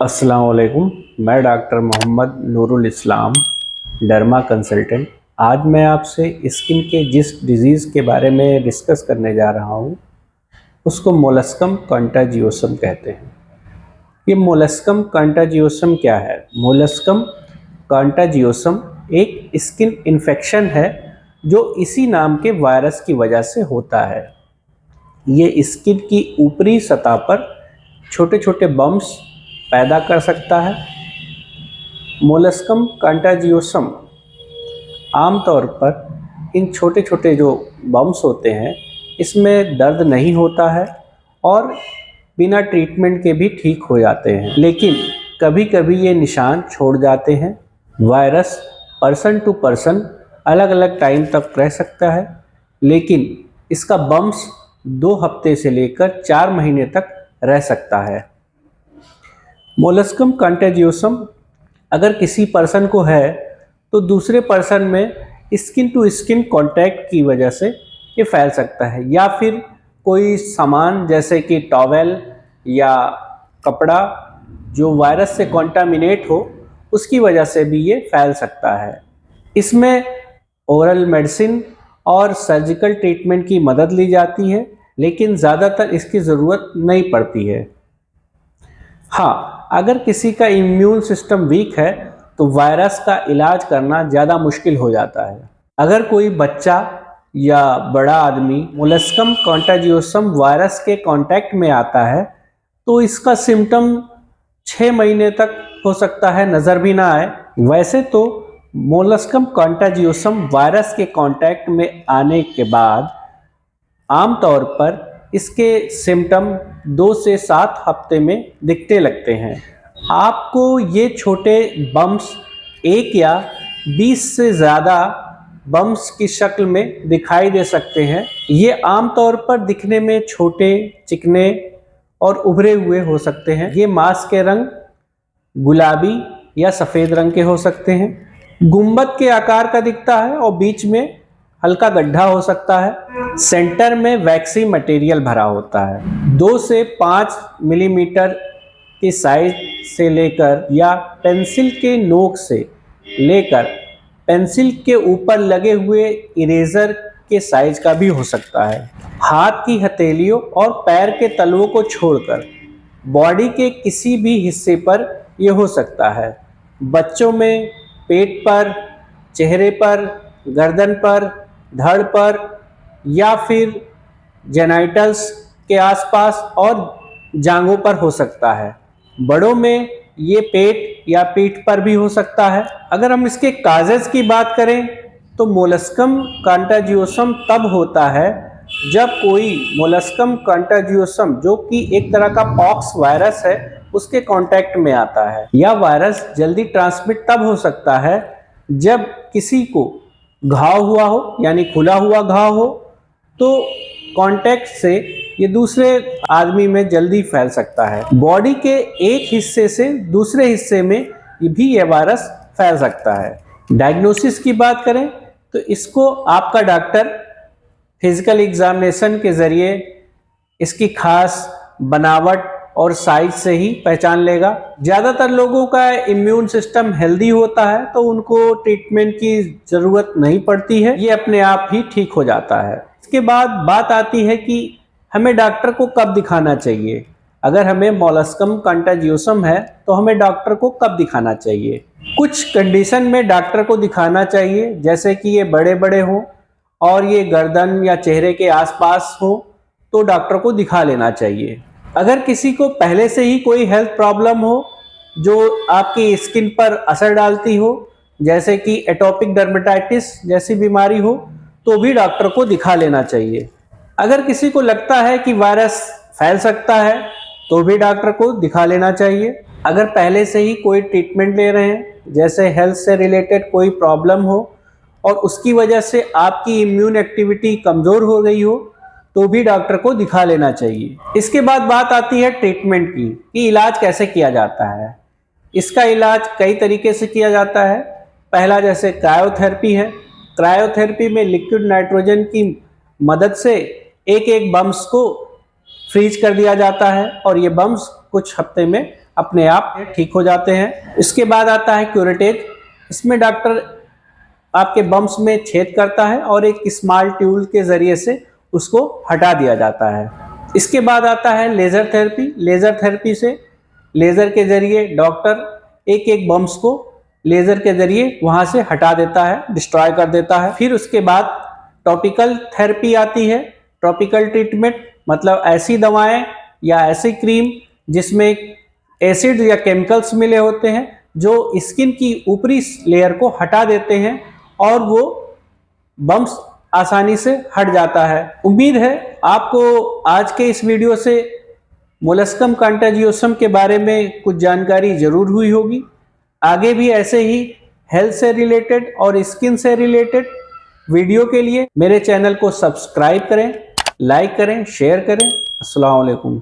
अस्सलाम वालेकुम। मैं डॉक्टर मोहम्मद नूरुल इस्लाम, डर्मा कंसल्टेंट। आज मैं आपसे स्किन के जिस डिज़ीज़ के बारे में डिस्कस करने जा रहा हूँ उसको मोलस्कम कंटाजियोसम कहते हैं। ये मोलस्कम कंटाजियोसम क्या है? मोलस्कम कंटाजियोसम एक स्किन इन्फेक्शन है जो इसी नाम के वायरस की वजह से होता है। ये स्किन की ऊपरी सतह पर छोटे छोटे बम्प्स पैदा कर सकता है। मोलस्कम कंटाजियोसम आमतौर पर इन छोटे छोटे जो बम्प्स होते हैं इसमें दर्द नहीं होता है और बिना ट्रीटमेंट के भी ठीक हो जाते हैं, लेकिन कभी कभी ये निशान छोड़ जाते हैं। वायरस पर्सन टू पर्सन अलग अलग टाइम तक रह सकता है, लेकिन इसका बम्प्स 2 हफ्ते से लेकर 4 महीने तक रह सकता है। मोलस्कम कंटाजियोसम अगर किसी पर्सन को है तो दूसरे पर्सन में स्किन टू स्किन कांटेक्ट की वजह से ये फैल सकता है, या फिर कोई सामान जैसे कि टॉवेल या कपड़ा जो वायरस से कॉन्टामिनेट हो उसकी वजह से भी ये फैल सकता है। इसमें ओरल मेडिसिन और सर्जिकल ट्रीटमेंट की मदद ली जाती है, लेकिन ज़्यादातर इसकी ज़रूरत नहीं पड़ती है। हाँ, अगर किसी का इम्यून सिस्टम वीक है तो वायरस का इलाज करना ज़्यादा मुश्किल हो जाता है। अगर कोई बच्चा या बड़ा आदमी मोलस्कम कंटाजियोसम वायरस के कांटेक्ट में आता है तो इसका सिम्टम 6 महीने तक हो सकता है नज़र भी ना आए। वैसे तो मोलस्कम कंटाजियोसम वायरस के कांटेक्ट में आने के बाद आमतौर पर इसके सिम्टम 2 से 7 हफ्ते में दिखने लगते हैं। आपको ये छोटे बम्प्स 1 या 20 से ज़्यादा बम्प्स की शक्ल में दिखाई दे सकते हैं। ये आमतौर पर दिखने में छोटे, चिकने और उभरे हुए हो सकते हैं। ये मांस के रंग गुलाबी या सफ़ेद रंग के हो सकते हैं। गुंबद के आकार का दिखता है और बीच में हल्का गड्ढा हो सकता है। सेंटर में वैक्सी मटेरियल भरा होता है। 2 से 5 मिलीमीटर की साइज से लेकर या पेंसिल के नोक से लेकर पेंसिल के ऊपर लगे हुए इरेजर के साइज का भी हो सकता है। हाथ की हथेलियों और पैर के तलवों को छोड़कर बॉडी के किसी भी हिस्से पर यह हो सकता है। बच्चों में पेट पर, चेहरे पर, गर्दन पर, धड़ पर या फिर जेनाइटल्स के आसपास और जांघों पर हो सकता है। बड़ों में ये पेट या पीठ पर भी हो सकता है। अगर हम इसके काजेज की बात करें तो मोलस्कम कंटाजियोसम तब होता है जब कोई मोलस्कम कंटाजियोसम जो कि एक तरह का पॉक्स वायरस है उसके कांटेक्ट में आता है। यह वायरस जल्दी ट्रांसमिट तब हो सकता है जब किसी को घाव हुआ हो, यानी खुला हुआ घाव हो, तो कांटेक्ट से ये दूसरे आदमी में जल्दी फैल सकता है। बॉडी के एक हिस्से से दूसरे हिस्से में भी ये वायरस फैल सकता है। डायग्नोसिस की बात करें तो इसको आपका डॉक्टर फिजिकल एग्जामिनेशन के ज़रिए इसकी खास बनावट और साइज से ही पहचान लेगा। ज़्यादातर लोगों का इम्यून सिस्टम हेल्दी होता है तो उनको ट्रीटमेंट की ज़रूरत नहीं पड़ती है, ये अपने आप ही ठीक हो जाता है। इसके बाद बात आती है कि हमें डॉक्टर को कब दिखाना चाहिए। अगर हमें मोलस्कम कंटाजियोसम है तो हमें डॉक्टर को कब दिखाना चाहिए? कुछ कंडीशन में डॉक्टर को दिखाना चाहिए, जैसे कि ये बड़े बड़े हों और ये गर्दन या चेहरे के आसपास हो तो डॉक्टर को दिखा लेना चाहिए। अगर किसी को पहले से ही कोई हेल्थ प्रॉब्लम हो जो आपकी स्किन पर असर डालती हो, जैसे कि एटोपिक डर्मेटाइटिस जैसी बीमारी हो, तो भी डॉक्टर को दिखा लेना चाहिए। अगर किसी को लगता है कि वायरस फैल सकता है तो भी डॉक्टर को दिखा लेना चाहिए। अगर पहले से ही कोई ट्रीटमेंट ले रहे हैं, जैसे हेल्थ से रिलेटेड कोई प्रॉब्लम हो और उसकी वजह से आपकी इम्यून एक्टिविटी कमज़ोर हो गई हो, तो भी डॉक्टर को दिखा लेना चाहिए। इसके बाद बात आती है ट्रीटमेंट की कि इलाज कैसे किया जाता है। इसका इलाज कई तरीके से किया जाता है। पहला जैसे क्रायोथेरेपी है। क्रायोथेरेपी में लिक्विड नाइट्रोजन की मदद से एक एक बम्स को फ्रीज कर दिया जाता है और ये बम्स कुछ हफ्ते में अपने आप ठीक हो जाते हैं। इसके बाद आता है क्यूरेटेज। इसमें डॉक्टर आपके बम्प्स में छेद करता है और एक स्मॉल ट्यूब के ज़रिए से उसको हटा दिया जाता है। इसके बाद आता है लेज़र थेरेपी। लेज़र थेरेपी से लेज़र के ज़रिए डॉक्टर एक एक बम्प्स को लेज़र के ज़रिए वहाँ से हटा देता है, डिस्ट्रॉय कर देता है। फिर उसके बाद टॉपिकल थेरेपी आती है। टॉपिकल ट्रीटमेंट मतलब ऐसी दवाएं या ऐसी क्रीम जिसमें एसिड या केमिकल्स मिले होते हैं जो स्किन की ऊपरी लेयर को हटा देते हैं और वो बम्प्स आसानी से हट जाता है। उम्मीद है आपको आज के इस वीडियो से मोलस्कम कंटाजियोसम के बारे में कुछ जानकारी जरूर हुई होगी। आगे भी ऐसे ही हेल्थ से रिलेटेड और स्किन से रिलेटेड वीडियो के लिए मेरे चैनल को सब्सक्राइब करें, लाइक करें, शेयर करें। अस्सलाम वालेकुम।